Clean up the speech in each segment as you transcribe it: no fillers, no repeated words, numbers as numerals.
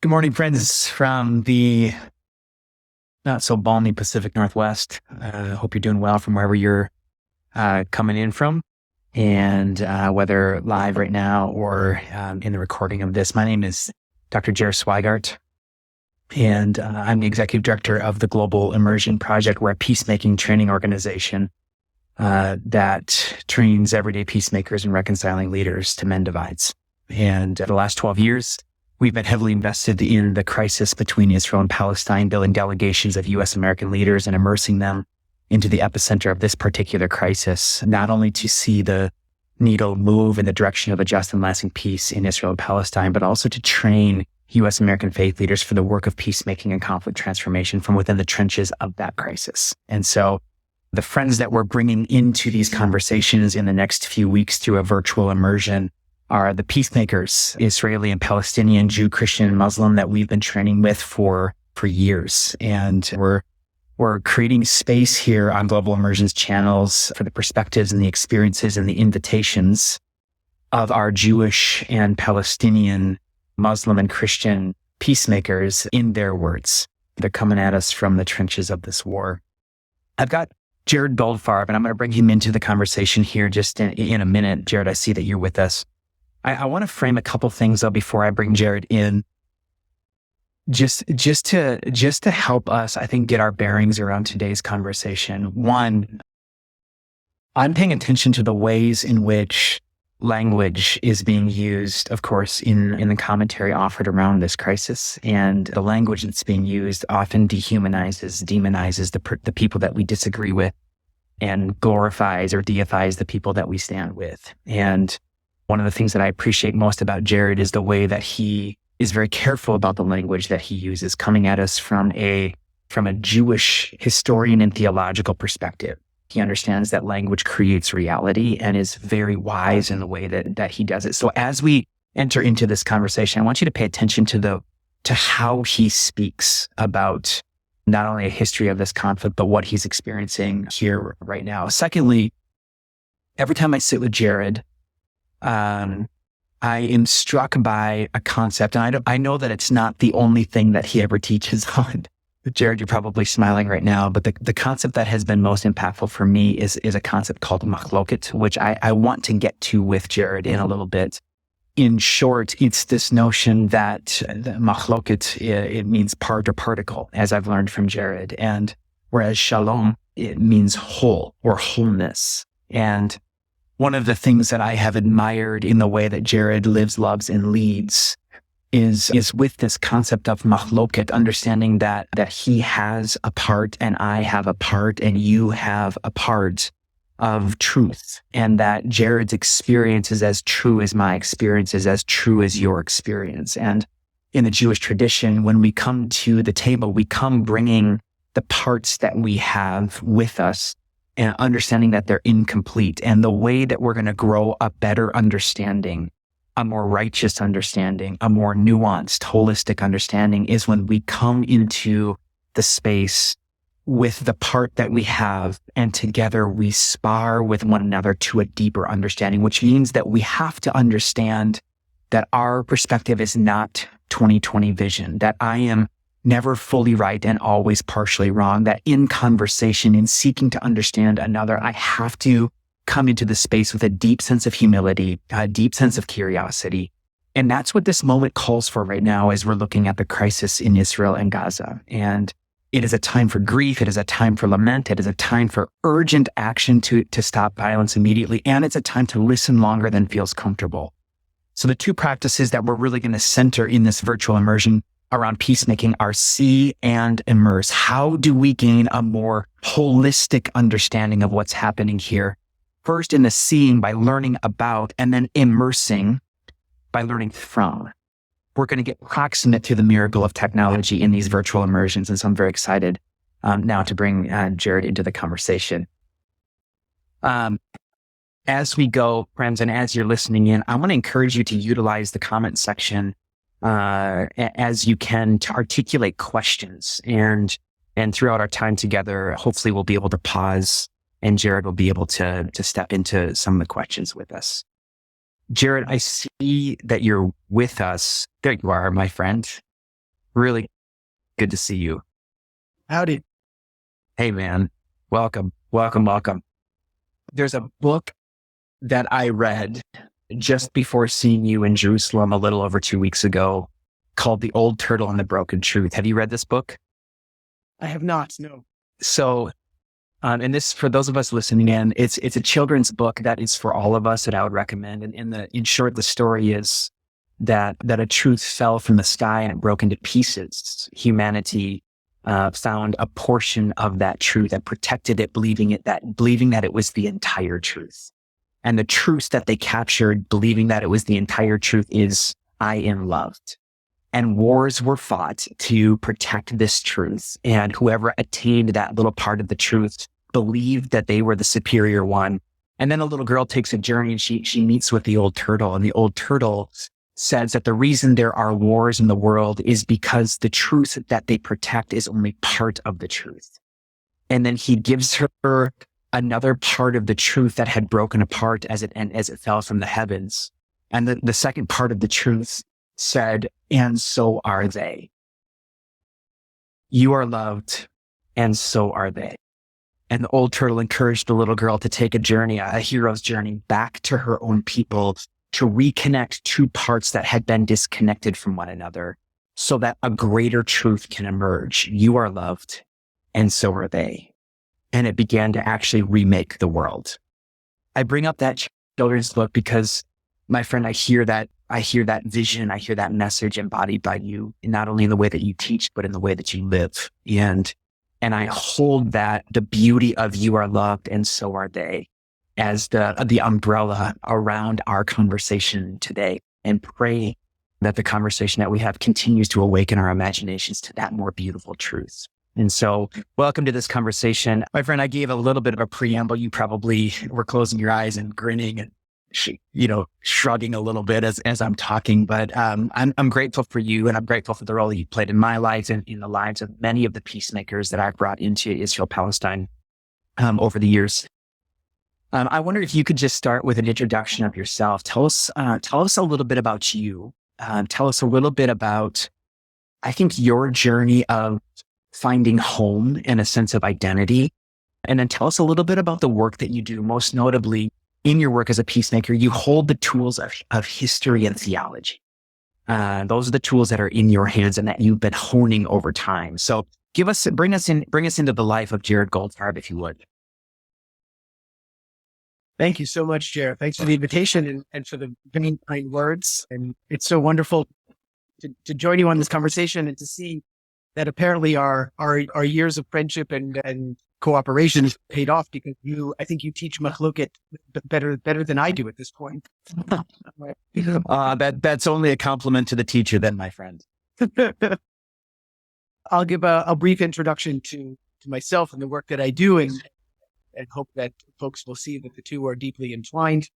Good morning, friends from the not so balmy Pacific Northwest. Hope you're doing well from wherever you're coming in from, and whether live right now or in the recording of this. My name is Dr. Jared Swigart, and I'm the executive director of the Global Immersion Project. We're a peacemaking training organization that trains everyday peacemakers and reconciling leaders to mend divides. And the last 12 years, we've been heavily invested in the crisis between Israel and Palestine, building delegations of U.S. American leaders and immersing them into the epicenter of this particular crisis, not only to see the needle move in the direction of a just and lasting peace in Israel and Palestine, but also to train U.S. American faith leaders for the work of peacemaking and conflict transformation from within the trenches of that crisis. And so the friends that we're bringing into these conversations in the next few weeks through a virtual immersion are the peacemakers, Israeli and Palestinian, Jew, Christian, and Muslim, that we've been training with for years. And we're creating space here on Global Immersion's channels for the perspectives and the experiences and the invitations of our Jewish and Palestinian, Muslim and Christian peacemakers in their words. They're coming at us from the trenches of this war. I've got Jared Goldfarb, and I'm going to bring him into the conversation here just in a minute. Jared, I see that you're with us. I want to frame a couple things though before I bring Jared in, just to help us, I think, get our bearings around today's conversation. One, I'm paying attention to the ways in which language is being used, of course, in the commentary offered around this crisis, and the language that's being used often dehumanizes, demonizes the people that we disagree with, and glorifies or deifies the people that we stand with. And one of the things that I appreciate most about Jared is the way that he is very careful about the language that he uses, coming at us from a Jewish historian and theological perspective. He understands that language creates reality and is very wise in the way that he does it. So as we enter into this conversation, I want you to pay attention to how he speaks about not only a history of this conflict, but what he's experiencing here right now. Secondly, every time I sit with Jared, I am struck by a concept, and I know that it's not the only thing that he ever teaches on. Jared, you're probably smiling right now, but the concept that has been most impactful for me is a concept called machloket, which I want to get to with Jared in a little bit. In short, it's this notion that the machloket, it means part or particle, as I've learned from Jared. And whereas shalom, it means whole or wholeness. And one of the things that I have admired in the way that Jared lives, loves, and leads is with this concept of machloket, understanding that he has a part and I have a part and you have a part of truth, and that Jared's experience is as true as my experience is as true as your experience. And in the Jewish tradition, when we come to the table, we come bringing the parts that we have with us, and understanding that they're incomplete. And the way that we're going to grow a better understanding, a more righteous understanding, a more nuanced, holistic understanding is when we come into the space with the part that we have, and together we spar with one another to a deeper understanding, which means that we have to understand that our perspective is not 20/20 vision, that I am never fully right and always partially wrong, that in conversation, in seeking to understand another, I have to come into the space with a deep sense of humility, a deep sense of curiosity. And that's what this moment calls for right now as we're looking at the crisis in Israel and Gaza. And it is a time for grief. It is a time for lament. It is a time for urgent action to stop violence immediately. And it's a time to listen longer than feels comfortable. So the two practices that we're really going to center in this virtual immersion around peacemaking are see and immerse. How do we gain a more holistic understanding of what's happening here? First in the seeing by learning about, and then immersing by learning from. We're going to get proximate to the miracle of technology in these virtual immersions. And so I'm very excited now to bring Jared into the conversation. As we go, friends, and as you're listening in, I want to encourage you to utilize the comment section as you can to articulate questions. And throughout our time together, hopefully we'll be able to pause and Jared will be able to step into some of the questions with us. Jared, I see that you're with us. There you are, my friend. Really good to see you. Howdy. Hey, man. Welcome, welcome, welcome. There's a book that I read just before seeing you in Jerusalem a little over 2 weeks ago called The Old Turtle and the Broken Truth. Have you read this book? I have not, no. So, and this, for those of us listening in, it's a children's book that is for all of us that I would recommend. And in short, the story is that a truth fell from the sky and it broke into pieces. Humanity found a portion of that truth and protected it, believing that it was the entire truth. And the truth that they captured, believing that it was the entire truth, is I am loved. And wars were fought to protect this truth. And whoever attained that little part of the truth believed that they were the superior one. And then a little girl takes a journey and she meets with the old turtle. And the old turtle says that the reason there are wars in the world is because the truth that they protect is only part of the truth. And then he gives her another part of the truth that had broken apart as it fell from the heavens. And the second part of the truth said, and so are they. You are loved, and so are they. And the old turtle encouraged the little girl to take a journey, a hero's journey, back to her own people, to reconnect two parts that had been disconnected from one another so that a greater truth can emerge. You are loved, and so are they. And it began to actually remake the world. I bring up that children's book because, my friend, I hear that vision, I hear that message embodied by you, not only in the way that you teach, but in the way that you live. And I hold that the beauty of you are loved and so are they as the umbrella around our conversation today, and pray that the conversation that we have continues to awaken our imaginations to that more beautiful truth. And so, welcome to this conversation. My friend, I gave a little bit of a preamble. You probably were closing your eyes and grinning and shrugging a little bit as I'm talking, but I'm grateful for you, and I'm grateful for the role that you played in my life and in the lives of many of the peacemakers that I've brought into Israel-Palestine over the years. I wonder if you could just start with an introduction of yourself. Tell us a little bit about you. Tell us a little bit about, I think, your journey of finding home and a sense of identity. And then tell us a little bit about the work that you do. Most notably, in your work as a peacemaker, you hold the tools of history and theology. Those are the tools that are in your hands and that you've been honing over time. So bring us into the life of Jared Goldfarb, if you would. Thank you so much, Jared. Thanks for the invitation and for the very kind words. And it's so wonderful to join you on this conversation and to see that apparently our years of friendship and cooperation paid off, because I think you teach machloket better than I do at this point. That's only a compliment to the teacher then, my friend. I'll give a brief introduction to myself and the work that I do, and hope that folks will see that the two are deeply entwined.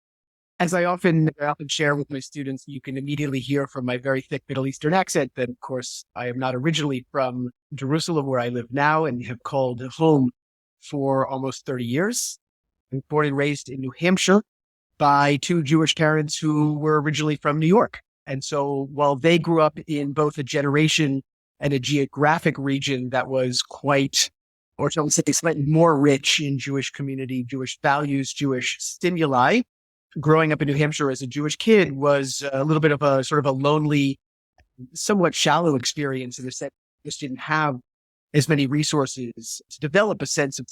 As I often share with my students, you can immediately hear from my very thick Middle Eastern accent that, of course, I am not originally from Jerusalem, where I live now and have called home for almost 30 years. I'm born and raised in New Hampshire by two Jewish parents who were originally from New York. And so while they grew up in both a generation and a geographic region that was quite, or shall we say, slightly more rich in Jewish community, Jewish values, Jewish stimuli, growing up in New Hampshire as a Jewish kid was a little bit of a sort of a lonely, somewhat shallow experience, in the sense I just didn't have as many resources to develop a sense of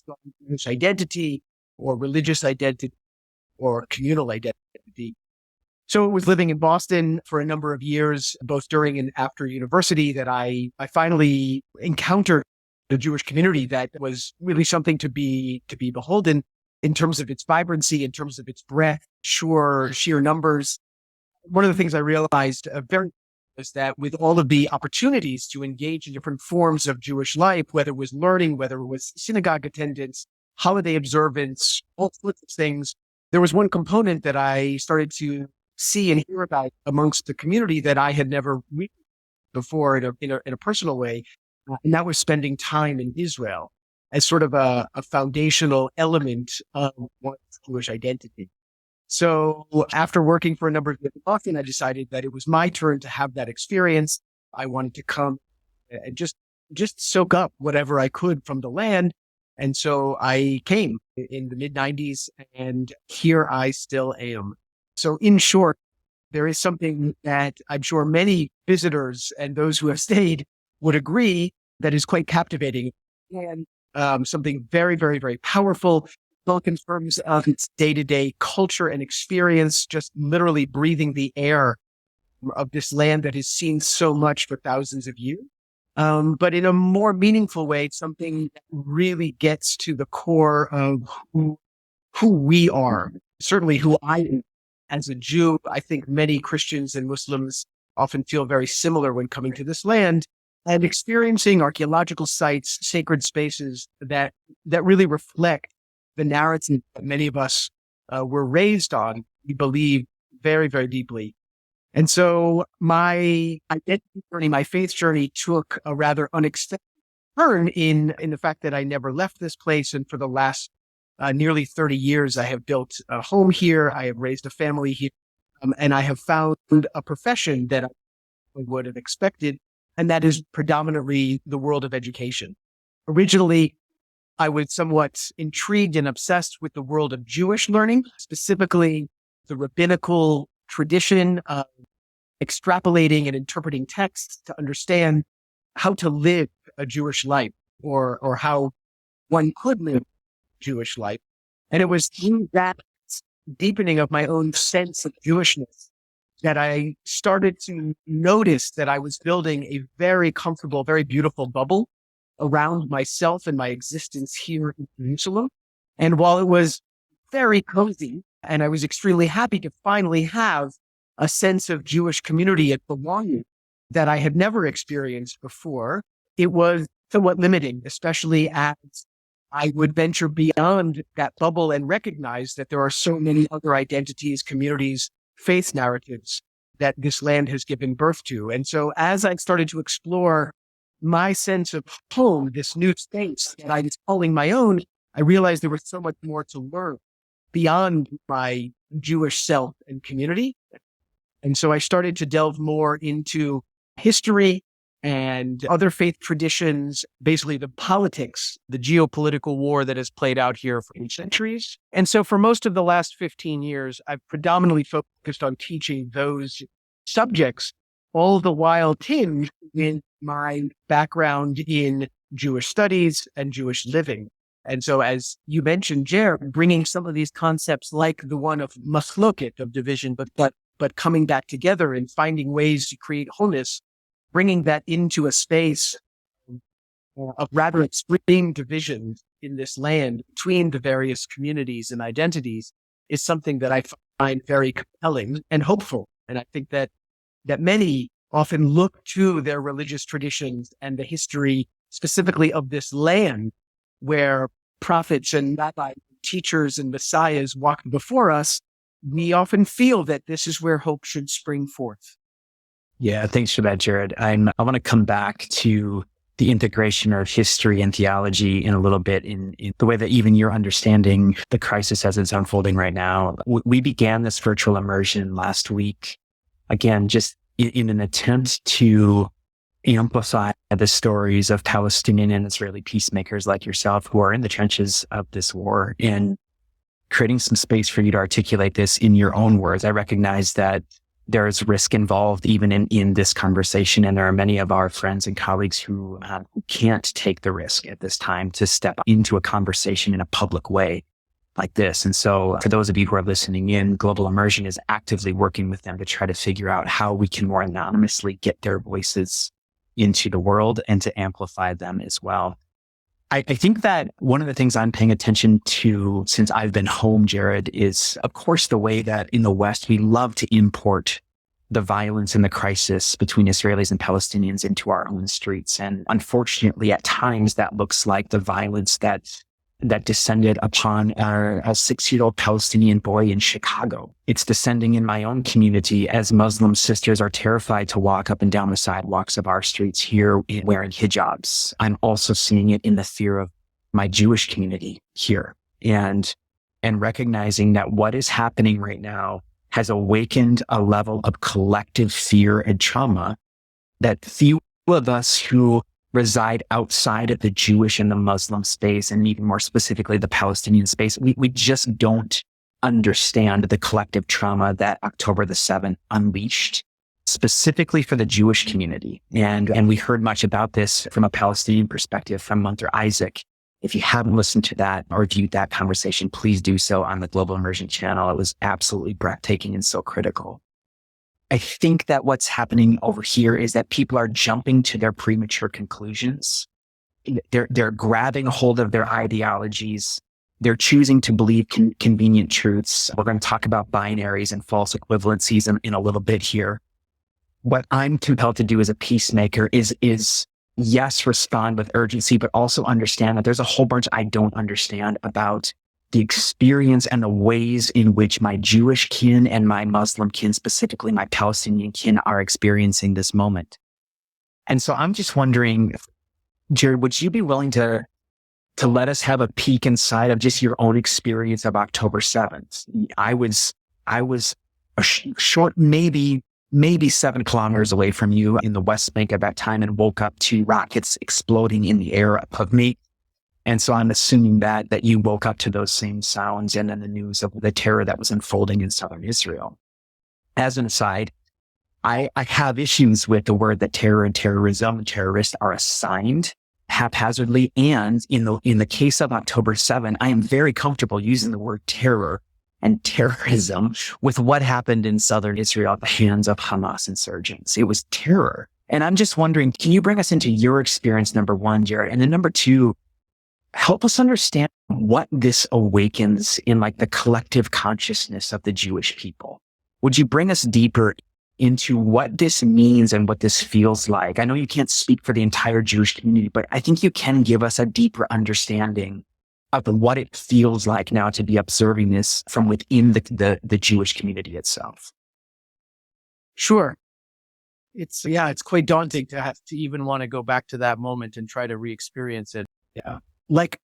Jewish identity or religious identity or communal identity. So it was living in Boston for a number of years, both during and after university, that I finally encountered a Jewish community that was really something to be beholden in terms of its vibrancy, in terms of its breadth, sheer numbers. One of the things I realized was that with all of the opportunities to engage in different forms of Jewish life, whether it was learning, whether it was synagogue attendance, holiday observance, all sorts of things, there was one component that I started to see and hear about amongst the community that I had never read before in a personal way, and that was spending time in Israel as sort of a foundational element of one's Jewish identity. So after working for a number of years in Boston, I decided that it was my turn to have that experience. I wanted to come and just soak up whatever I could from the land. And so I came in the mid-90s, and here I still am. So in short, there is something that I'm sure many visitors and those who have stayed would agree that is quite captivating, and something very, very, very powerful, both in terms of its day-to-day culture and experience, just literally breathing the air of this land that has seen so much for thousands of years. But in a more meaningful way, something that really gets to the core of who we are, certainly who I am as a Jew. I think many Christians and Muslims often feel very similar when coming to this land and experiencing archaeological sites, sacred spaces that really reflect the narrative that many of us were raised on, we believe very, very deeply. And so my identity journey, my faith journey took a rather unexpected turn in the fact that I never left this place. And for the last nearly 30 years, I have built a home here. I have raised a family here. And I have found a profession that I would have expected. And that is predominantly the world of education. Originally, I was somewhat intrigued and obsessed with the world of Jewish learning, specifically the rabbinical tradition of extrapolating and interpreting texts to understand how to live a Jewish life, or how one could live Jewish life. And it was through that deepening of my own sense of Jewishness that I started to notice that I was building a very comfortable, very beautiful bubble around myself and my existence here in Jerusalem. And while it was very cozy, and I was extremely happy to finally have a sense of Jewish community and belonging that I had never experienced before, it was somewhat limiting, especially as I would venture beyond that bubble and recognize that there are so many other identities, communities, faith narratives that this land has given birth to. And so as I started to explore my sense of home, this new space that I was calling my own, I realized there was so much more to learn beyond my Jewish self and community. And so I started to delve more into history and other faith traditions, basically the politics, the geopolitical war that has played out here for centuries. And so for most of the last 15 years, I've predominantly focused on teaching those subjects, all the while tinged in my background in Jewish studies and Jewish living. And so, as you mentioned, Jared, bringing some of these concepts like the one of machloket, of division, but coming back together and finding ways to create wholeness, bringing that into a space of rather extreme division in this land between the various communities and identities is something that I find very compelling and hopeful. And I think that many often look to their religious traditions and the history specifically of this land where prophets and rabbi teachers and messiahs walked before us. We often feel that this is where hope should spring forth. Yeah, thanks for that, Jared. I want to come back to the integration of history and theology in a little bit in the way that even you're understanding the crisis as it's unfolding right now. We began this virtual immersion last week, again, just in an attempt to amplify the stories of Palestinian and Israeli peacemakers like yourself who are in the trenches of this war, and creating some space for you to articulate this in your own words. I recognize that there is risk involved even in this conversation. And there are many of our friends and colleagues who can't take the risk at this time to step into a conversation in a public way like this. And so for those of you who are listening in, Global Immersion is actively working with them to try to figure out how we can more anonymously get their voices into the world and to amplify them as well. I think that one of the things I'm paying attention to since I've been home, Jared, is, of course, the way that in the West, we love to import the violence and the crisis between Israelis and Palestinians into our own streets. And unfortunately, at times, that looks like the violence that descended upon a 6-year-old Palestinian boy in Chicago. It's descending in my own community as Muslim sisters are terrified to walk up and down the sidewalks of our streets here wearing hijabs. I'm also seeing it in the fear of my Jewish community here, and recognizing that what is happening right now has awakened a level of collective fear and trauma that few of us who reside outside of the Jewish and the Muslim space, and even more specifically, the Palestinian space, we just don't understand the collective trauma that October the 7th unleashed, specifically for the Jewish community. And we heard much about this from a Palestinian perspective from Munter Isaac. If you haven't listened to that or viewed that conversation, please do so on the Global Immersion channel. It was absolutely breathtaking and so critical. I think that what's happening over here is that people are jumping to their premature conclusions. They're grabbing hold of their ideologies. They're choosing to believe convenient truths. We're going to talk about binaries and false equivalencies in a little bit here. What I'm compelled to do as a peacemaker is yes, respond with urgency, but also understand that there's a whole bunch I don't understand about the experience and the ways in which my Jewish kin and my Muslim kin, specifically my Palestinian kin, are experiencing this moment. And so I'm just wondering, Jared, would you be willing to let us have a peek inside of just your own experience of October 7th? I was a short, maybe 7 kilometers away from you in the West Bank at that time, and woke up to rockets exploding in the air above me. And so I'm assuming that you woke up to those same sounds and then the news of the terror that was unfolding in southern Israel. As an aside, I have issues with the word that terror and terrorism and terrorists are assigned haphazardly. And in the case of October 7, I am very comfortable using the word terror and terrorism with what happened in southern Israel at the hands of Hamas insurgents. It was terror. And I'm just wondering, can you bring us into your experience, number one, Jared? And then number two, help us understand what this awakens in like the collective consciousness of the Jewish people. Would you bring us deeper into what this means and what this feels like? I know you can't speak for the entire Jewish community, but I think you can give us a deeper understanding of what it feels like now to be observing this from within the Jewish community itself. Sure. It's quite daunting to have to even want to go back to that moment and try to re-experience it. Yeah. Like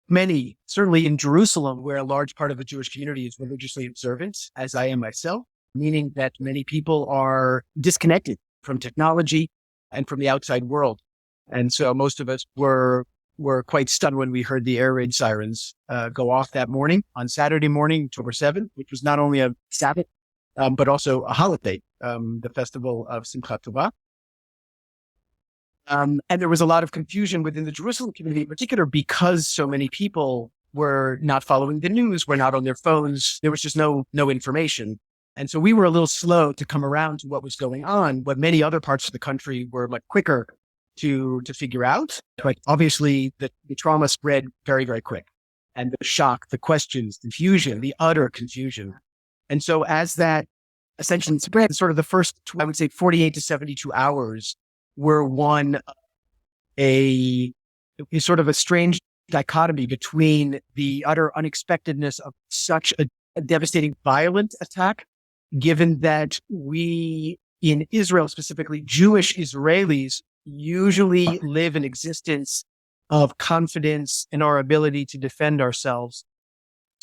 many, certainly in Jerusalem, where a large part of the Jewish community is religiously observant, as I am myself, meaning that many people are disconnected from technology and from the outside world. And so most of us were quite stunned when we heard the air raid sirens go off that morning on Saturday morning, October 7th, which was not only a Sabbath, but also a holiday, the festival of Simchat Torah. And there was a lot of confusion within the Jerusalem community in particular, because so many people were not following the news, were not on their phones. There was just no information. And so we were a little slow to come around to what was going on, but many other parts of the country were much quicker to figure out. But obviously the trauma spread very, very quick. And the shock, the questions, confusion, the utter confusion. And so as that essentially spread, sort of the first, I would say 48 to 72 hours were a sort of a strange dichotomy between the utter unexpectedness of such a devastating, violent attack, given that we in Israel, specifically Jewish Israelis, usually live an existence of confidence in our ability to defend ourselves.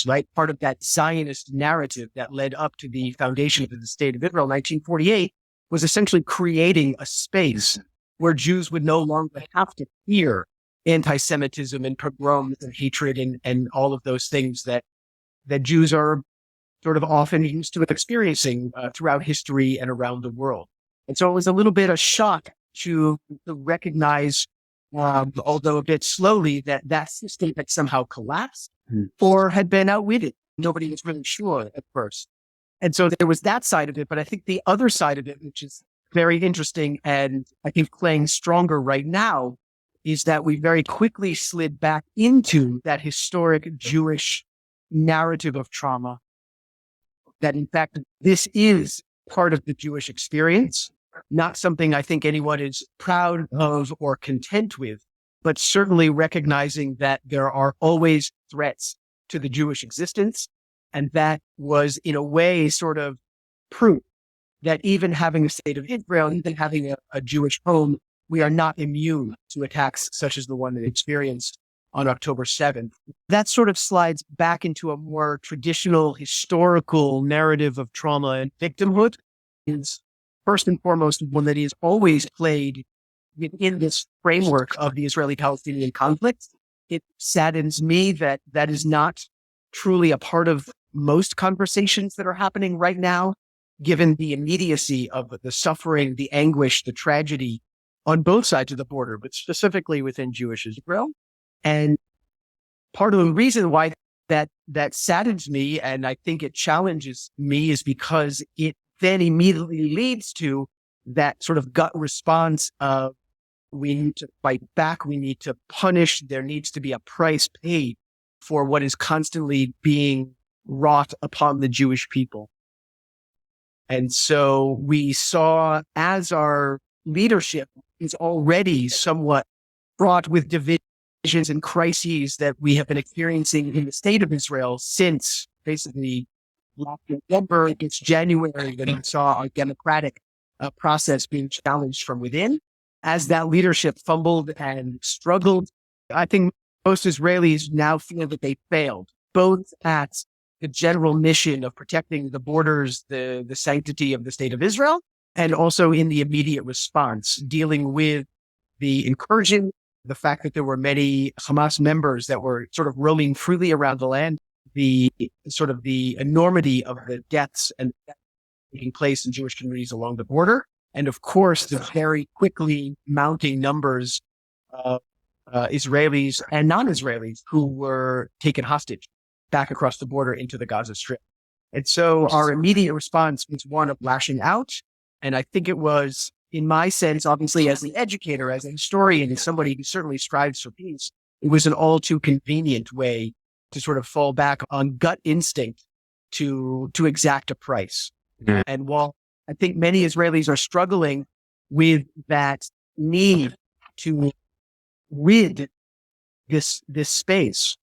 Right? Part of that Zionist narrative that led up to the foundation of the state of Israel in 1948 was essentially creating a space where Jews would no longer have to fear anti-Semitism and pogroms and hatred and all of those things that Jews are sort of often used to experiencing throughout history and around the world. And so it was a little bit of shock to recognize, although a bit slowly, that system had somehow collapsed or had been outwitted. Nobody was really sure at first. And so there was that side of it. But I think the other side of it, which is very interesting and I think playing stronger right now, is that we very quickly slid back into that historic Jewish narrative of trauma. That in fact, this is part of the Jewish experience, not something I think anyone is proud of or content with, but certainly recognizing that there are always threats to the Jewish existence. And that was in a way sort of proof that even having a state of Israel, even having a Jewish home, we are not immune to attacks such as the one that experienced on October 7th. That sort of slides back into a more traditional historical narrative of trauma and victimhood. Is first and foremost one that is always played within this framework of the Israeli-Palestinian conflict, it saddens me that that is not truly a part of most conversations that are happening right now, given the immediacy of the suffering, the anguish, the tragedy on both sides of the border, but specifically within Jewish Israel. And part of the reason why that saddens me, and I think it challenges me, is because it then immediately leads to that sort of gut response of, we need to fight back, we need to punish, there needs to be a price paid for what is constantly being wrought upon the Jewish people. And so we saw, as our leadership is already somewhat fraught with divisions and crises that we have been experiencing in the state of Israel since basically last November, it's January, when we saw our democratic process being challenged from within. As that leadership fumbled and struggled, I think most Israelis now feel that they failed, both at the general mission of protecting the borders, the sanctity of the state of Israel, and also in the immediate response, dealing with the incursion, the fact that there were many Hamas members that were sort of roaming freely around the land, the sort of the enormity of the deaths and taking place in Jewish communities along the border, and of course, the very quickly mounting numbers of Israelis and non-Israelis who were taken hostage back across the border into the Gaza Strip. And so our immediate response was one of lashing out. And I think it was, in my sense, obviously as an educator, as a historian, as somebody who certainly strives for peace, it was an all too convenient way to sort of fall back on gut instinct to exact a price. Yeah. And while I think many Israelis are struggling with that need to rid this space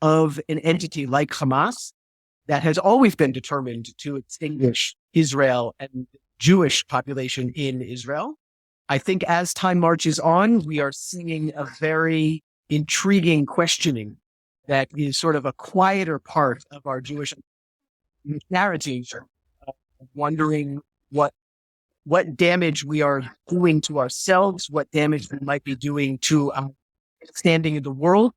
of an entity like Hamas that has always been determined to extinguish Israel and the Jewish population in Israel, I think as time marches on, we are seeing a very intriguing questioning that is sort of a quieter part of our Jewish narrative, wondering what damage we are doing to ourselves, what damage we might be doing to our standing in the world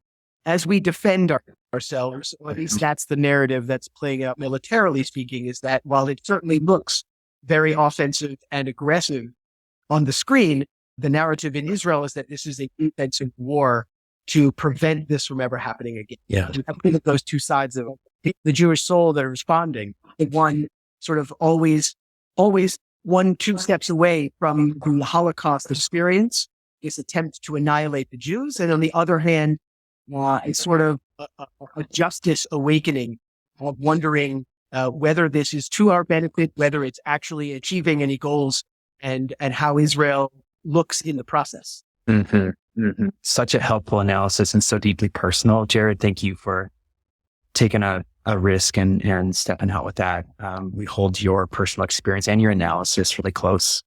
as we defend ourselves, or at least that's the narrative that's playing out militarily speaking, is that while it certainly looks very offensive and aggressive on the screen, the narrative in Israel is that this is a defensive war to prevent this from ever happening again. Yeah. I think of those two sides of the Jewish soul that are responding. One sort of always 2 steps away from the Holocaust experience, this attempt to annihilate the Jews. And on the other hand, it's sort of a justice awakening of wondering whether this is to our benefit, whether it's actually achieving any goals, and how Israel looks in the process. Mm-hmm. Mm-hmm. Such a helpful analysis and so deeply personal. Jared, thank you for taking a risk and stepping out with that. We hold your personal experience and your analysis really close.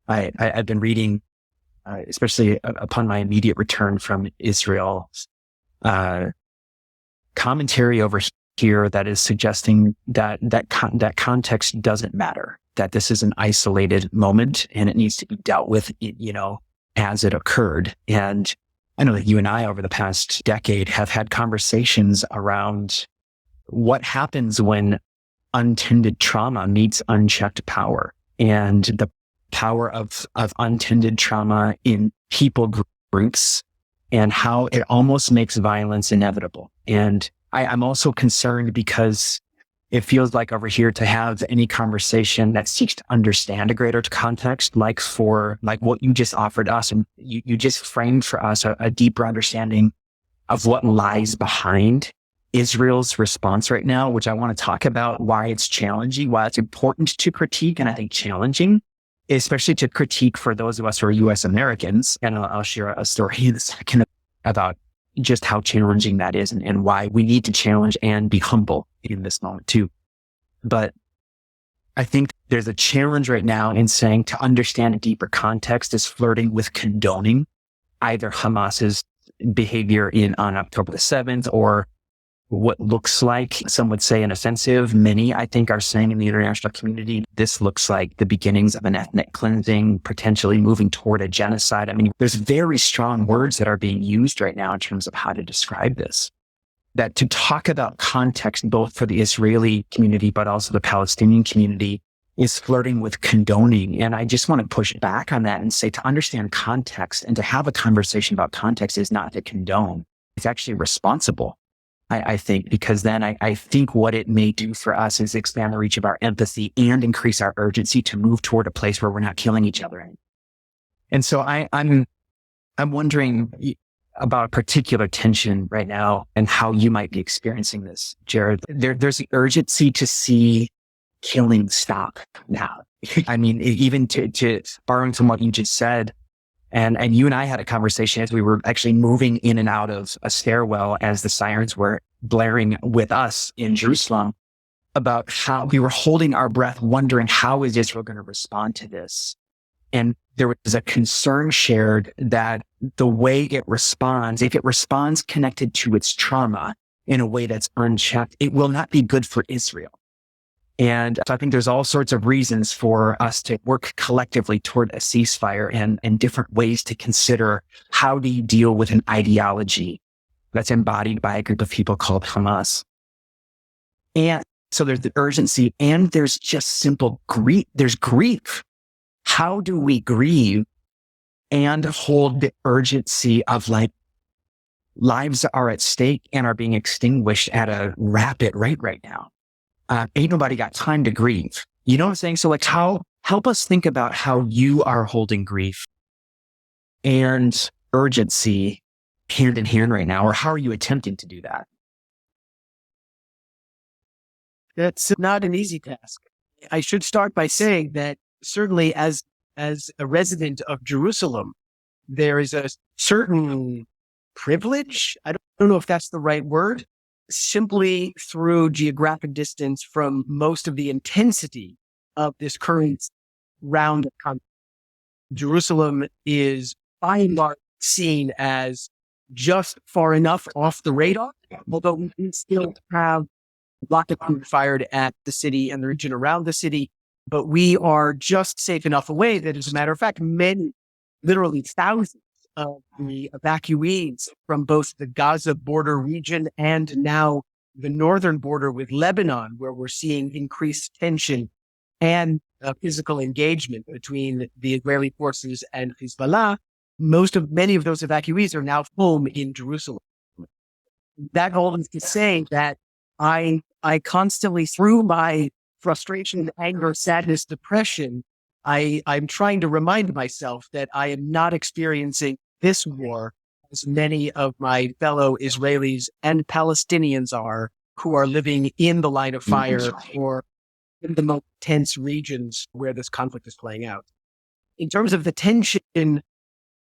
I've been reading, especially upon my immediate return from Israel, commentary over here that is suggesting that context doesn't matter, that this is an isolated moment and it needs to be dealt with, as it occurred. And I know that you and I over the past decade have had conversations around what happens when untended trauma meets unchecked power, and the power of untended trauma in people groups, and how it almost makes violence inevitable. And I'm also concerned because it feels like over here to have any conversation that seeks to understand a greater context, like what you just offered us, and you just framed for us a deeper understanding of what lies behind Israel's response right now, which I want to talk about why it's challenging, why it's important to critique, and I think challenging, especially to critique for those of us who are U.S. Americans. And I'll share a story in a second about just how challenging that is and why we need to challenge and be humble in this moment too. But I think there's a challenge right now in saying to understand a deeper context is flirting with condoning either Hamas's behavior on October the 7th or what looks like, some would say, an offensive. Many, I think, are saying in the international community, this looks like the beginnings of an ethnic cleansing, potentially moving toward a genocide. I mean, there's very strong words that are being used right now in terms of how to describe this. That to talk about context, both for the Israeli community, but also the Palestinian community, is flirting with condoning. And I just want to push back on that and say to understand context and to have a conversation about context is not to condone. It's actually responsible. I think, because then I think what it may do for us is expand the reach of our empathy and increase our urgency to move toward a place where we're not killing each other. And so I'm wondering about a particular tension right now and how you might be experiencing this, Jared. There's the urgency to see killing stop now. I mean, even to borrowing from what you just said, and you and I had a conversation as we were actually moving in and out of a stairwell as the sirens were blaring with us in Jerusalem, about how we were holding our breath, wondering how is Israel going to respond to this? And there was a concern shared that the way it responds, if it responds connected to its trauma in a way that's unchecked, it will not be good for Israel. And so I think there's all sorts of reasons for us to work collectively toward a ceasefire and different ways to consider how do you deal with an ideology that's embodied by a group of people called Hamas. And so there's the urgency and there's just simple grief. There's grief. How do we grieve and hold the urgency of like lives are at stake and are being extinguished at a rapid rate right now? Ain't nobody got time to grieve. You know what I'm saying? So like help us think about how you are holding grief and urgency hand in hand right now, or how are you attempting to do that? That's not an easy task. I should start by saying that certainly as a resident of Jerusalem, there is a certain privilege. I don't know if that's the right word. Simply through geographic distance from most of the intensity of this current round of conflict. Jerusalem is by and large seen as just far enough off the radar, although we can still have rocket fired at the city and the region around the city, but we are just safe enough away that, as a matter of fact, many, literally thousands of the evacuees from both the Gaza border region and now the northern border with Lebanon, where we're seeing increased tension and physical engagement between the Israeli forces and Hezbollah. Many of those evacuees are now home in Jerusalem. That all is to say that I constantly, through my frustration, anger, sadness, depression, I'm trying to remind myself that I am not experiencing this war as many of my fellow Israelis and Palestinians are, who are living in the line of fire or in the most tense regions where this conflict is playing out. In terms of the tension,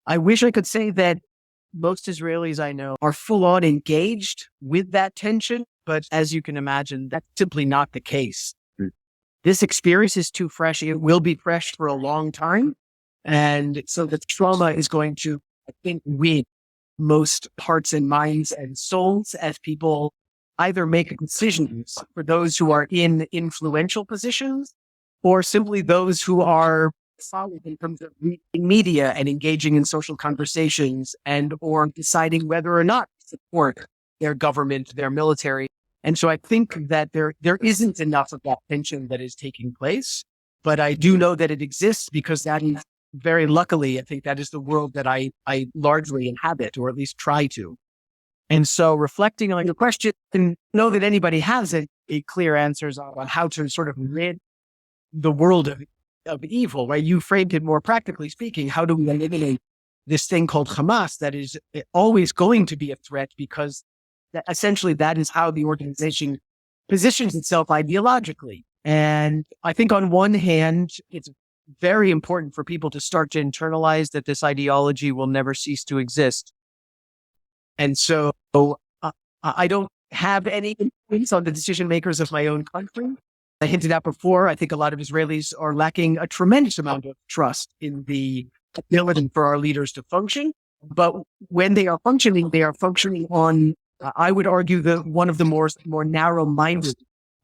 I wish I could say that most Israelis I know are full on engaged with that tension, but as you can imagine, that's simply not the case. This experience is too fresh. It will be fresh for a long time. And so the trauma is going to, I think, win most hearts and minds and souls as people either make decisions for those who are in influential positions or simply those who are solid in terms of reading media and engaging in social conversations and or deciding whether or not to support their government, their military. And so I think that there isn't enough of that tension that is taking place, but I do know that it exists because that is very luckily, I think that is the world that I largely inhabit, or at least try to. And so reflecting on your question, and know that anybody has a clear answers on how to sort of rid the world of evil, right? You framed it more practically speaking. How do we eliminate this thing called Hamas that is always going to be a threat because essentially that is how the organization positions itself ideologically. And I think on one hand, it's very important for people to start to internalize that this ideology will never cease to exist. And so I don't have any influence on the decision makers of my own country. I hinted at before, I think a lot of Israelis are lacking a tremendous amount of trust in the ability for our leaders to function. But when they are functioning on I would argue that one of the more narrow-minded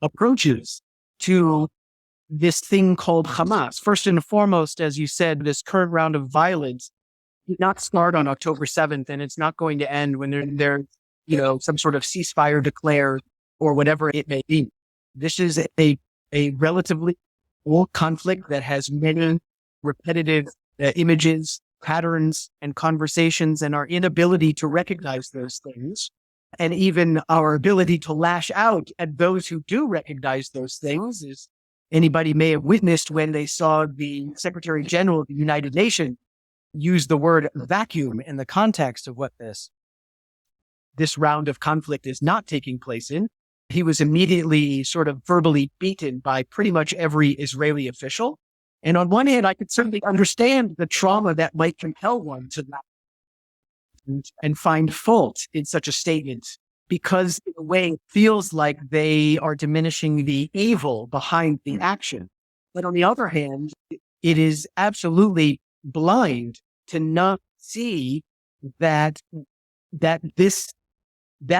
approaches to this thing called Hamas. First and foremost, as you said, this current round of violence did not start on October 7th, and it's not going to end when there some sort of ceasefire declared or whatever it may be. This is a relatively old conflict that has many repetitive images, patterns, and conversations, and our inability to recognize those things, and even our ability to lash out at those who do recognize those things, is anybody may have witnessed when they saw the Secretary General of the United Nations use the word vacuum in the context of what this round of conflict is not taking place in. He was immediately sort of verbally beaten by pretty much every Israeli official. And on one hand, I could certainly understand the trauma that might compel one to that and find fault in such a statement, because in a way it feels like they are diminishing the evil behind the action. But on the other hand, it is absolutely blind to not see that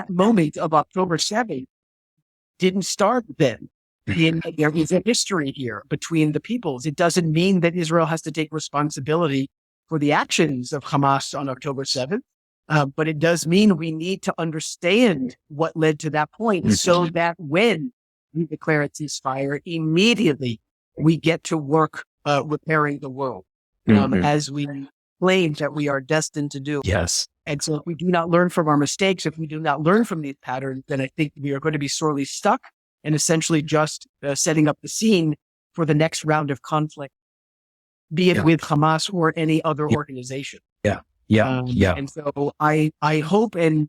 moment of October 7th didn't start then. There is a history here between the peoples. It doesn't mean that Israel has to take responsibility for the actions of Hamas on October 7th, but it does mean we need to understand what led to that point, so that when we declare a ceasefire, immediately we get to work repairing the world, as we claim that we are destined to do. Yes. And so if we do not learn from our mistakes, if we do not learn from these patterns, then I think we are going to be sorely stuck and essentially just setting up the scene for the next round of conflict, be it with Hamas or any other organization. And so I hope and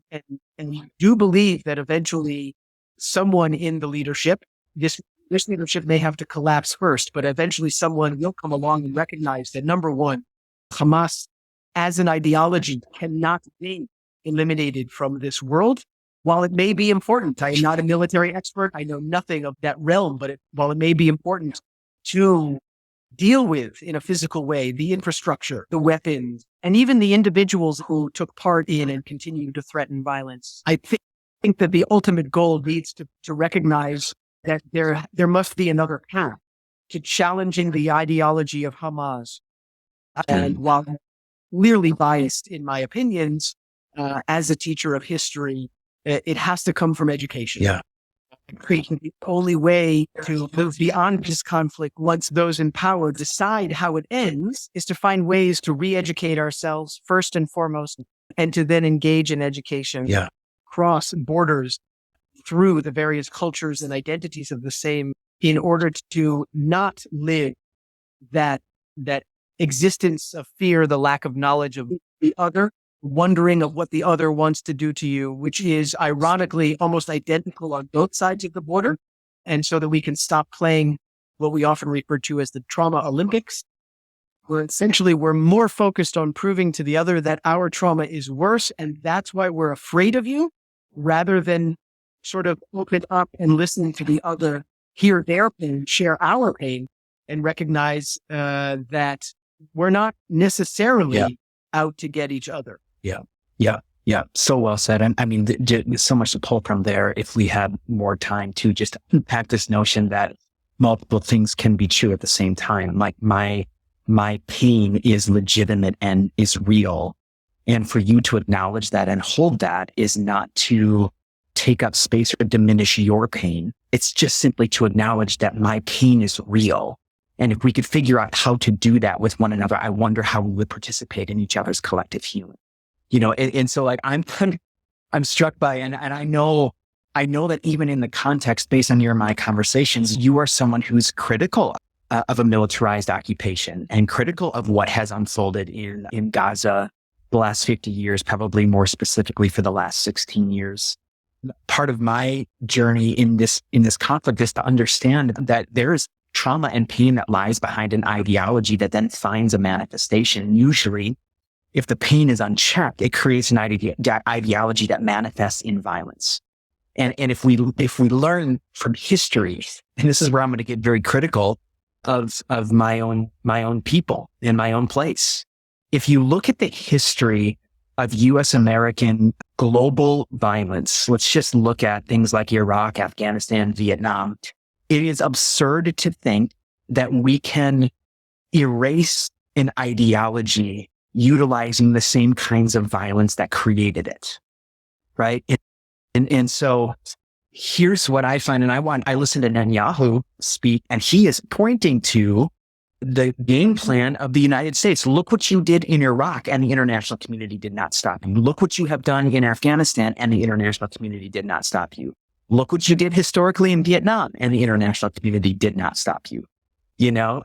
do believe that eventually someone in the leadership, this leadership may have to collapse first, but eventually someone will come along and recognize that, number one, Hamas as an ideology cannot be eliminated from this world. While it may be important, I am not a military expert, I know nothing of that realm, but while it may be important to deal with in a physical way the infrastructure, the weapons, and even the individuals who took part in and continue to threaten violence, I think that the ultimate goal needs to recognize that there must be another path to challenging the ideology of Hamas. And while clearly biased in my opinions, as a teacher of history, it has to come from education. The only way to move beyond this conflict, once those in power decide how it ends, is to find ways to re-educate ourselves first and foremost, and to then engage in education, cross borders through the various cultures and identities of the same, in order to not live that existence of fear, the lack of knowledge of the other, wondering of what the other wants to do to you, which is ironically almost identical on both sides of the border. And so that we can stop playing what we often refer to as the trauma Olympics, where essentially we're more focused on proving to the other that our trauma is worse, and that's why we're afraid of you, rather than sort of open up and listen to the other, hear their pain, share our pain, and recognize that we're not necessarily out to get each other. Yeah. So well said. And I mean, there's so much to pull from there if we had more time to just unpack this notion that multiple things can be true at the same time. Like my pain is legitimate and is real. And for you to acknowledge that and hold that is not to take up space or diminish your pain. It's just simply to acknowledge that my pain is real. And if we could figure out how to do that with one another, I wonder how we would participate in each other's collective healing. And so like I'm struck by, and I know that even in the context based on your and my conversations, you are someone who's critical of a militarized occupation and critical of what has unfolded in Gaza the last 50 years, probably more specifically for the last 16 years. Part of my journey in this conflict is to understand that there is trauma and pain that lies behind an ideology that then finds a manifestation. Usually, if the pain is unchecked, it creates an ideology that manifests in violence. And if we learn from history, and this is where I'm going to get very critical of my own people in my own place. If you look at the history of U.S. American global violence, let's just look at things like Iraq, Afghanistan, Vietnam. It is absurd to think that we can erase an ideology utilizing the same kinds of violence that created it, right? And so here's what I find, and I listen to Netanyahu speak, and he is pointing to the game plan of the United States. Look what you did in Iraq, and the international community did not stop you. Look what you have done in Afghanistan, and the international community did not stop you. Look what you did historically in Vietnam, and the international community did not stop you.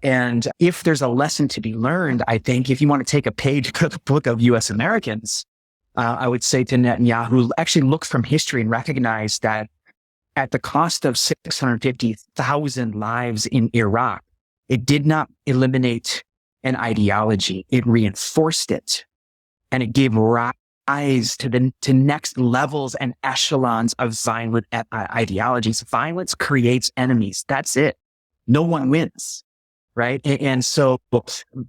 And if there's a lesson to be learned, I think if you want to take a page out of the book of U.S. Americans, I would say to Netanyahu, actually look from history and recognize that at the cost of 650,000 lives in Iraq, it did not eliminate an ideology. It reinforced it, and it gave rise to next levels and echelons of violent ideologies. Violence creates enemies. That's it. No one wins, right? And so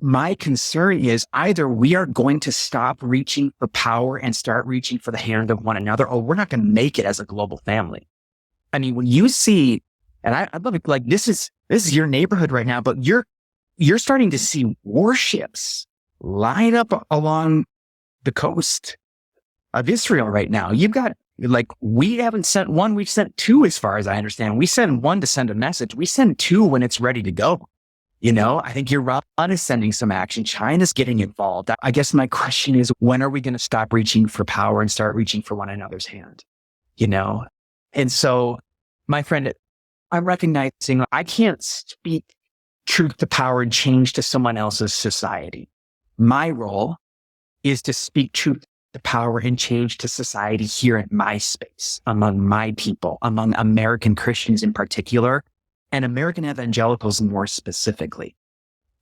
my concern is either we are going to stop reaching for power and start reaching for the hand of one another, or we're not going to make it as a global family. I mean, when you see, and I love it, like this is your neighborhood right now, but you're starting to see warships line up along the coast of Israel right now. You've got, like, we haven't sent one, we've sent two as far as I understand. We send one to send a message. We send two when it's ready to go. I think Iran is sending some action. China's getting involved. I guess my question is, when are we going to stop reaching for power and start reaching for one another's hand? And so, my friend, I'm recognizing I can't speak truth to power and change to someone else's society. My role is to speak truth to power and change to society here in my space, among my people, among American Christians in particular, and American evangelicals more specifically.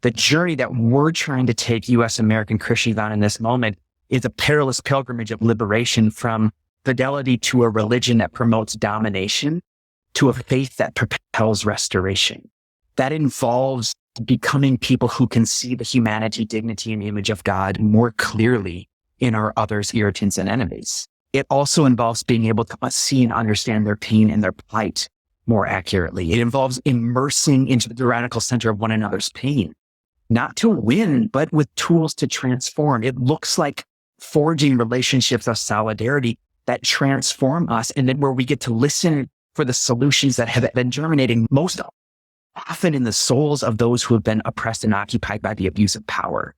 The journey that we're trying to take U.S. American Christians on in this moment is a perilous pilgrimage of liberation from fidelity to a religion that promotes domination to a faith that propels restoration. That involves becoming people who can see the humanity, dignity, and image of God more clearly in our others, irritants, and enemies. It also involves being able to see and understand their pain and their plight more accurately. It involves immersing into the tyrannical center of one another's pain, not to win, but with tools to transform. It looks like forging relationships of solidarity that transform us, and then where we get to listen for the solutions that have been germinating most often in the souls of those who have been oppressed and occupied by the abuse of power.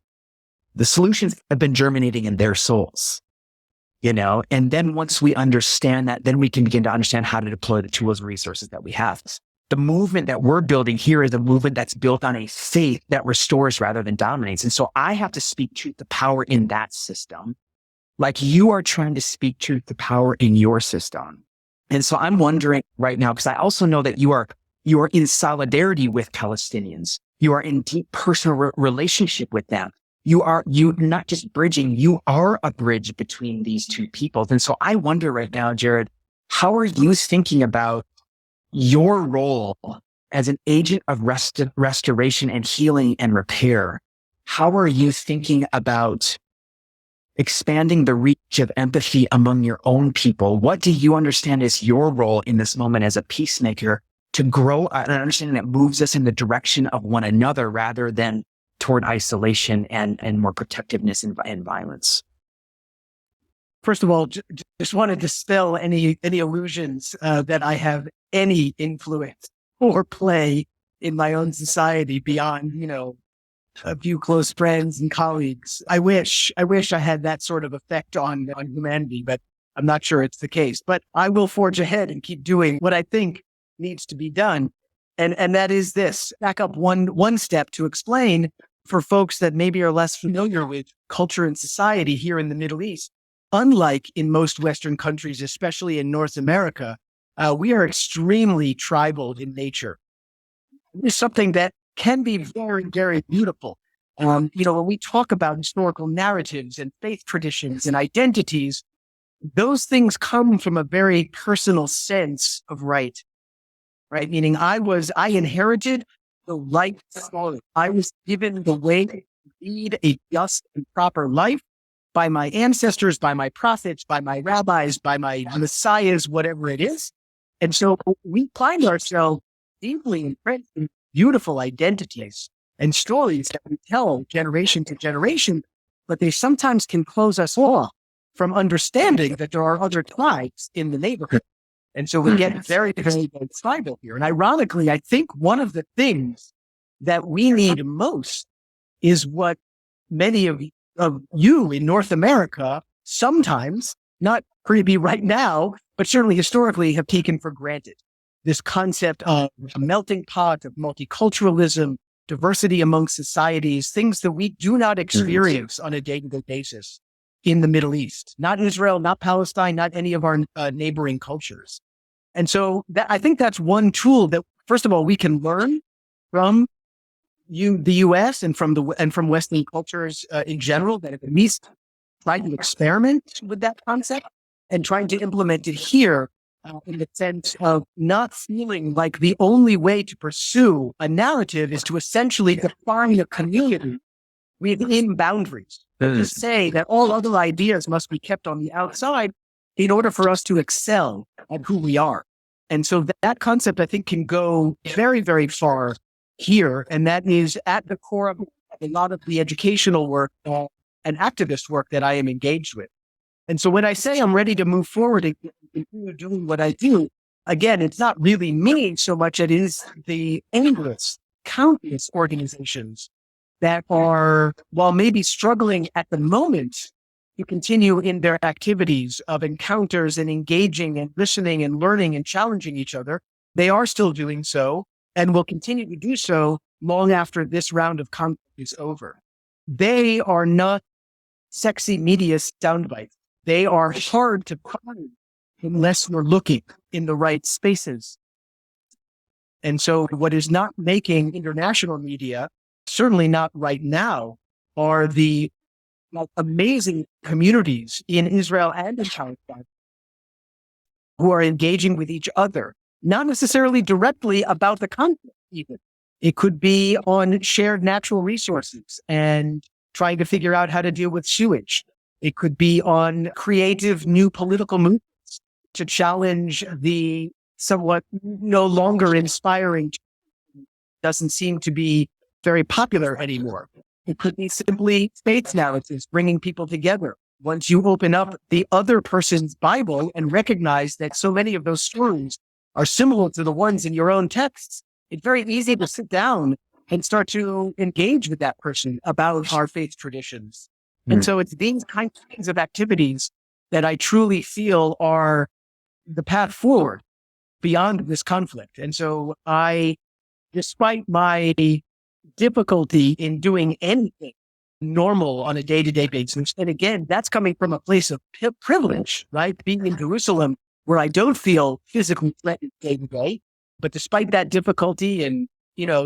The solutions have been germinating in their souls, and then once we understand that, then we can begin to understand how to deploy the tools and resources that we have. The movement that we're building here is a movement that's built on a faith that restores rather than dominates. And so I have to speak truth to power in that system, like you are trying to speak truth to power in your system. And so I'm wondering right now, because I also know that you are in solidarity with Palestinians. You are in deep personal relationship with them. You're not just bridging, you are a bridge between these two peoples. And so I wonder right now, Jared, how are you thinking about your role as an agent of restoration and healing and repair? How are you thinking about expanding the reach of empathy among your own people? What do you understand is your role in this moment as a peacemaker to grow an understanding that moves us in the direction of one another rather than toward isolation and more protectiveness and violence? First of all, just want to dispel any illusions that I have any influence or play in my own society beyond, a few close friends and colleagues. I wish I had that sort of effect on humanity, but I'm not sure it's the case. But I will forge ahead and keep doing what I think needs to be done. And that is this. Back up one step to explain for folks that maybe are less familiar with culture and society here in the Middle East. Unlike in most Western countries, especially in North America, we are extremely tribal in nature. It's something that can be very, very beautiful. When we talk about historical narratives and faith traditions and identities, those things come from a very personal sense of right? Meaning I inherited the right story. I was given the way to lead a just and proper life. by my ancestors, by my prophets, by my rabbis, by my messiahs, whatever it is. And so we find ourselves deeply entrenched in beautiful identities and stories that we tell generation to generation, but they sometimes can close us off from understanding that there are other tribes in the neighborhood. And so we get very, very tribal here. And ironically, I think one of the things that we need most is what many of you in North America sometimes, not maybe right now, but certainly historically have taken for granted. This concept of a melting pot, of multiculturalism, diversity among societies, things that we do not experience on a day-to-day basis in the Middle East, not Israel, not Palestine, not any of our neighboring cultures. And so I think that's one tool that, first of all, we can learn from the U.S. and from Western cultures in general, that at least try to experiment with that concept and trying to implement it here in the sense of not feeling like the only way to pursue a narrative is to essentially define a community within boundaries. To say that all other ideas must be kept on the outside in order for us to excel at who we are. And so that concept, I think, can go very, very far here. And that is at the core of a lot of the educational work and activist work that I am engaged with. And so when I say I'm ready to move forward and continue doing what I do, again, it's not really me so much. It is the endless, countless organizations that are, while maybe struggling at the moment, to continue in their activities of encounters and engaging and listening and learning and challenging each other. They are still doing so and will continue to do so long after this round of conflict is over. They are not sexy media soundbites. They are hard to find unless we're looking in the right spaces. And so what is not making international media, certainly not right now, are the amazing communities in Israel and in Palestine who are engaging with each other, not necessarily directly about the conflict even. It could be on shared natural resources and trying to figure out how to deal with sewage. It could be on creative new political movements to challenge the somewhat no longer inspiring, doesn't seem to be very popular anymore. It could be simply faith narratives, bringing people together. Once you open up the other person's Bible and recognize that so many of those stories are similar to the ones in your own texts, it's very easy to sit down and start to engage with that person about our faith traditions. And so it's these kinds of activities that I truly feel are the path forward beyond this conflict. And so despite my difficulty in doing anything normal on a day-to-day basis, and again, that's coming from a place of privilege, right? Being in Jerusalem, where I don't feel physically threatened day to day, but despite that difficulty and,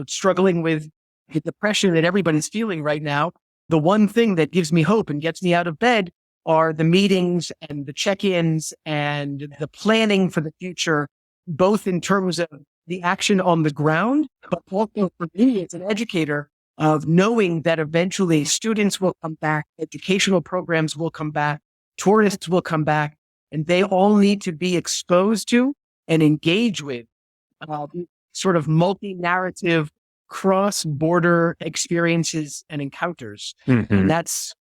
struggling with the depression that everybody's feeling right now, the one thing that gives me hope and gets me out of bed are the meetings and the check-ins and the planning for the future, both in terms of the action on the ground, but also for me as an educator of knowing that eventually students will come back, educational programs will come back, tourists will come back, and they all need to be exposed to and engage with sort of multi-narrative, cross-border experiences and encounters. Mm-hmm. And that's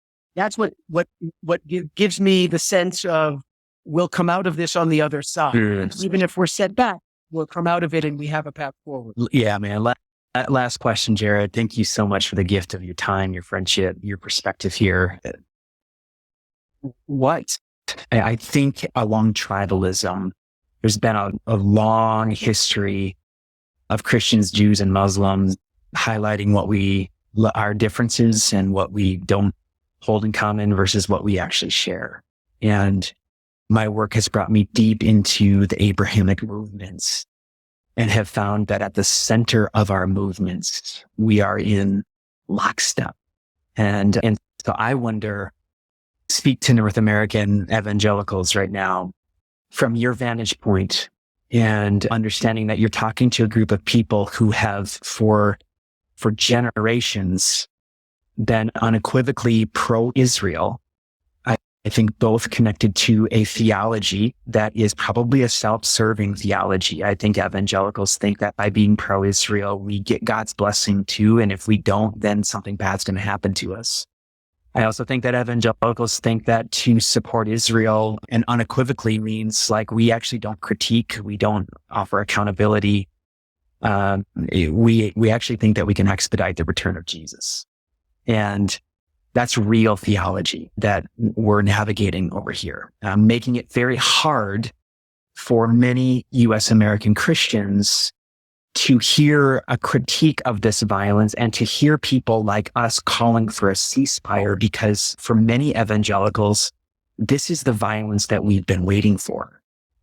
what gives me the sense of we'll come out of this on the other side. Yes. Even if we're set back, we'll come out of it and we have a path forward. Yeah, man. Last question, Jared. Thank you so much for the gift of your time, your friendship, your perspective here. I think along tribalism, there's been a long history of Christians, Jews, and Muslims highlighting our differences and what we don't hold in common versus what we actually share. And my work has brought me deep into the Abrahamic movements and have found that at the center of our movements, we are in lockstep. And so I wonder, speak to North American evangelicals right now from your vantage point and understanding that you're talking to a group of people who have for generations been unequivocally pro-Israel I think both connected to a theology that is probably a self-serving theology. I think evangelicals think that by being pro-Israel, we get God's blessing too. And if we don't, then something bad's going to happen to us. I also think that evangelicals think that to support Israel and unequivocally means like we actually don't critique, we don't offer accountability. We actually think that we can expedite the return of Jesus. And that's real theology that we're navigating over here, making it very hard for many U.S. American Christians to hear a critique of this violence and to hear people like us calling for a ceasefire, because for many evangelicals, this is the violence that we've been waiting for.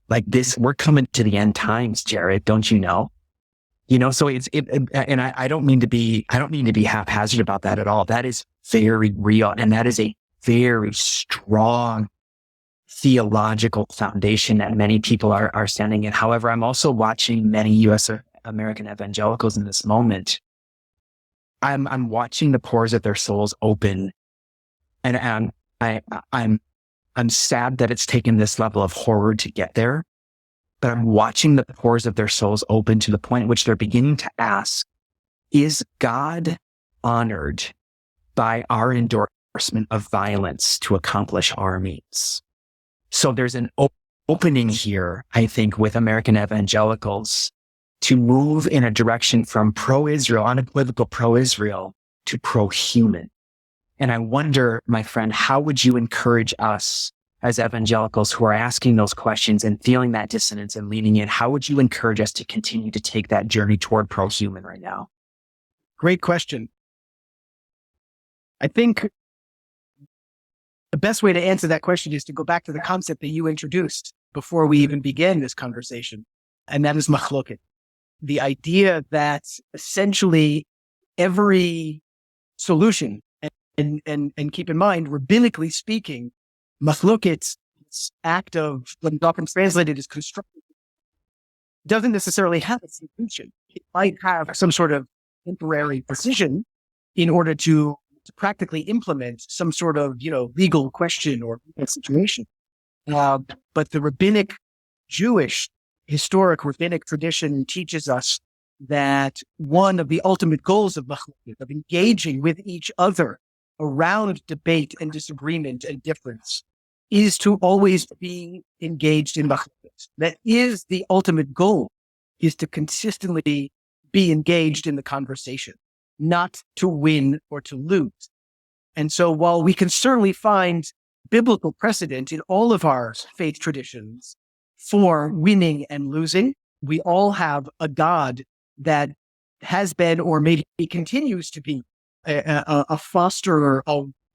Like this, we're coming to the end times, Jared, don't you know? So and I don't mean to be haphazard about that at all. That is very real. And that is a very strong theological foundation that many people are standing in. However, I'm also watching many U.S. American evangelicals in this moment. I'm watching the pores of their souls open, and I'm sad that it's taken this level of horror to get there. But I'm watching the pores of their souls open to the point at which they're beginning to ask, is God honored by our endorsement of violence to accomplish our means? So there's an opening here, I think, with American evangelicals to move in a direction from pro-Israel, unequivocal pro-Israel, to pro-human. And I wonder, my friend, how would you encourage us as evangelicals who are asking those questions and feeling that dissonance and leaning in? How would you encourage us to continue to take that journey toward pro-human right now? Great question. I think the best way to answer that question is to go back to the concept that you introduced before we even began this conversation, and that is machloket. The idea that essentially every solution, and keep in mind, rabbinically speaking, machloket's act of what is often translated as constructive doesn't necessarily have a solution. It might have some sort of temporary precision in order to practically implement some sort of, legal question or situation. But the rabbinic Jewish historic rabbinic tradition teaches us that one of the ultimate goals of machloket, of engaging with each other around debate and disagreement and difference, is to always be engaged in machloket. That is the ultimate goal, is to consistently be engaged in the conversation, not to win or to lose. And so while we can certainly find biblical precedent in all of our faith traditions for winning and losing, we all have a God that has been, or maybe continues to be, a fosterer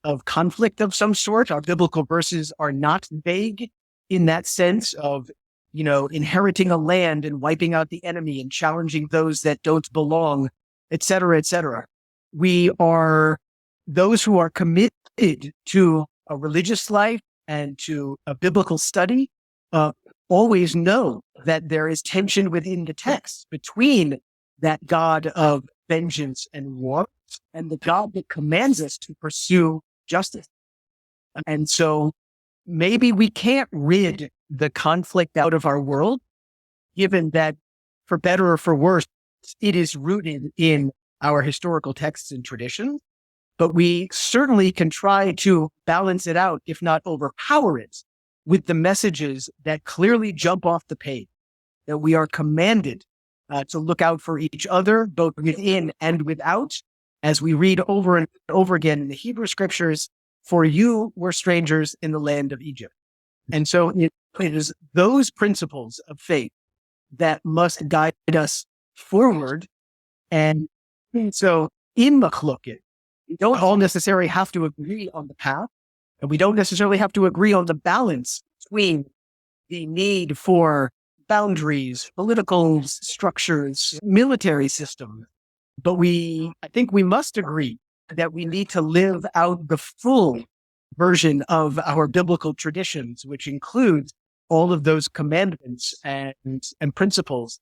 of conflict of some sort. Our biblical verses are not vague in that sense of, inheriting a land and wiping out the enemy and challenging those that don't belong, et cetera, et cetera. We are those who are committed to a religious life and to a biblical study, always know that there is tension within the text between that God of vengeance and war and the God that commands us to pursue justice. And so maybe we can't rid the conflict out of our world, given that, for better or for worse, it is rooted in our historical texts and traditions. But we certainly can try to balance it out, if not overpower it, with the messages that clearly jump off the page, that we are commanded to look out for each other, both within and without, as we read over and over again in the Hebrew scriptures, for you were strangers in the land of Egypt. And so it is those principles of faith that must guide us forward. And so in machloket, we don't all necessarily have to agree on the path, and we don't necessarily have to agree on the balance between the need for boundaries, political structures, military systems. But I think we must agree that we need to live out the full version of our biblical traditions, which includes all of those commandments and principles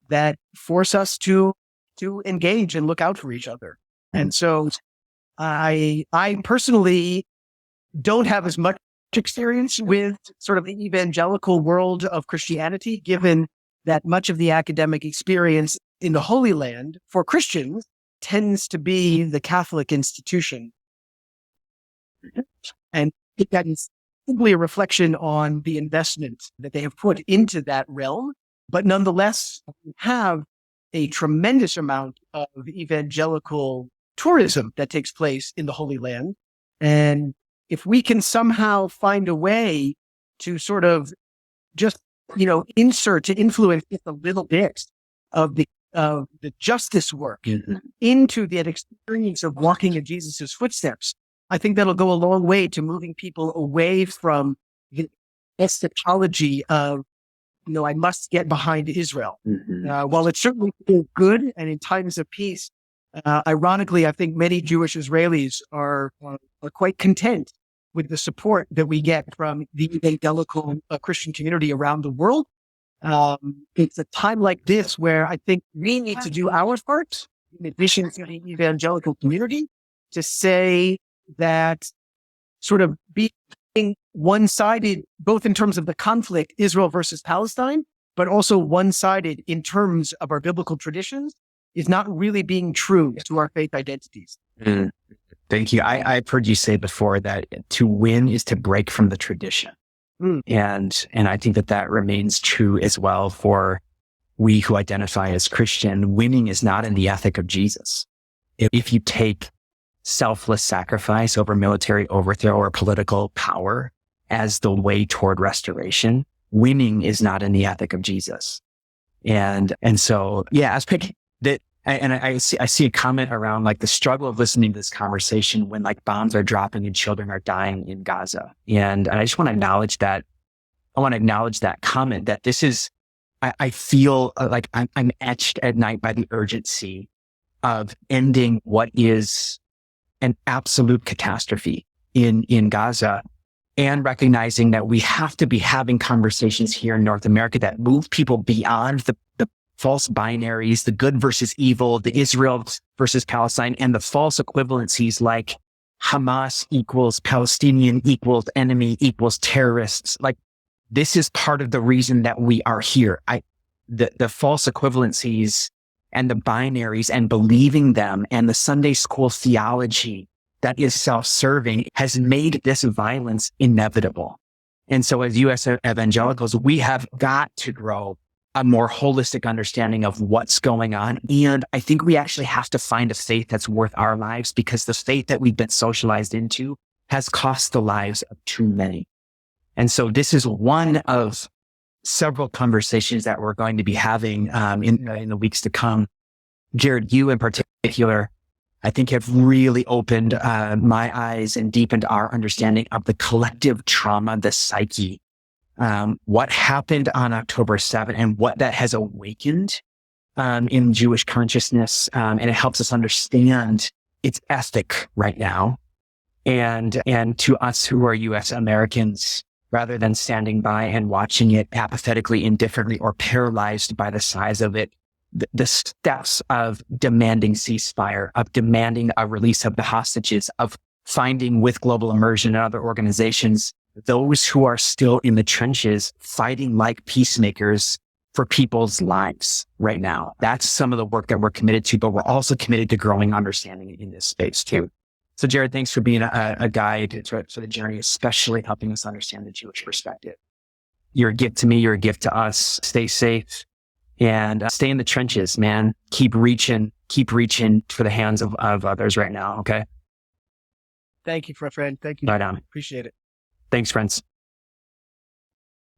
that force us to engage and look out for each other. And so I personally don't have as much experience with sort of the evangelical world of Christianity, given that much of the academic experience in the Holy Land for Christians tends to be the Catholic institution. And I think that is simply a reflection on the investment that they have put into that realm. But nonetheless, we have a tremendous amount of evangelical tourism that takes place in the Holy Land. And if we can somehow find a way to sort of just, insert, to influence just a little bit of the justice work into that experience of walking in Jesus's footsteps, I think that'll go a long way to moving people away from the eschatology of, I must get behind Israel. While it certainly feels good, and in times of peace, ironically, I think many Jewish Israelis are quite content with the support that we get from the evangelical Christian community around the world. It's a time like this where I think we need to do our part, in addition to the evangelical community, to say that sort of being one-sided, both in terms of the conflict, Israel versus Palestine, but also one-sided in terms of our biblical traditions, is not really being true to our faith identities. Thank you. I've heard you say before that to win is to break from the tradition. And I think that remains true as well for we who identify as Christian. Winning is not in the ethic of Jesus. If you take selfless sacrifice over military overthrow or political power as the way toward restoration, winning is not in the ethic of Jesus. And so, yeah, I see a comment around like the struggle of listening to this conversation when like bombs are dropping and children are dying in Gaza. And I just want to acknowledge that. I want to acknowledge that comment that this is, I feel like I'm etched at night by the urgency of ending what is an absolute catastrophe in Gaza, and recognizing that we have to be having conversations here in North America that move people beyond the false binaries, the good versus evil, the Israel versus Palestine, and the false equivalencies like Hamas equals Palestinian equals enemy equals terrorists. Like, this is part of the reason that we are here. The false equivalencies and the binaries and believing them and the Sunday school theology that is self-serving has made this violence inevitable. And so as U.S. evangelicals, we have got to grow a more holistic understanding of what's going on. And I think we actually have to find a faith that's worth our lives, because the faith that we've been socialized into has cost the lives of too many. And so this is one of several conversations that we're going to be having in the weeks to come. Jared, you in particular, I think have really opened my eyes and deepened our understanding of the collective trauma, the psyche, what happened on October 7th and what that has awakened in Jewish consciousness. And it helps us understand its ethic right now. And to us who are U.S. Americans, rather than standing by and watching it apathetically, indifferently, or paralyzed by the size of it, the steps of demanding ceasefire, of demanding a release of the hostages, of finding with Global Immersion and other organizations, those who are still in the trenches fighting like peacemakers for people's lives right now. That's some of the work that we're committed to, but we're also committed to growing understanding in this space too. So Jared, thanks for being a guide for the journey, especially helping us understand the Jewish perspective. You're a gift to me. You're a gift to us. Stay safe and stay in the trenches, man. Keep reaching for the hands of others right now. Okay. Thank you, friend. Thank you. Right on. Appreciate it. Thanks, friends.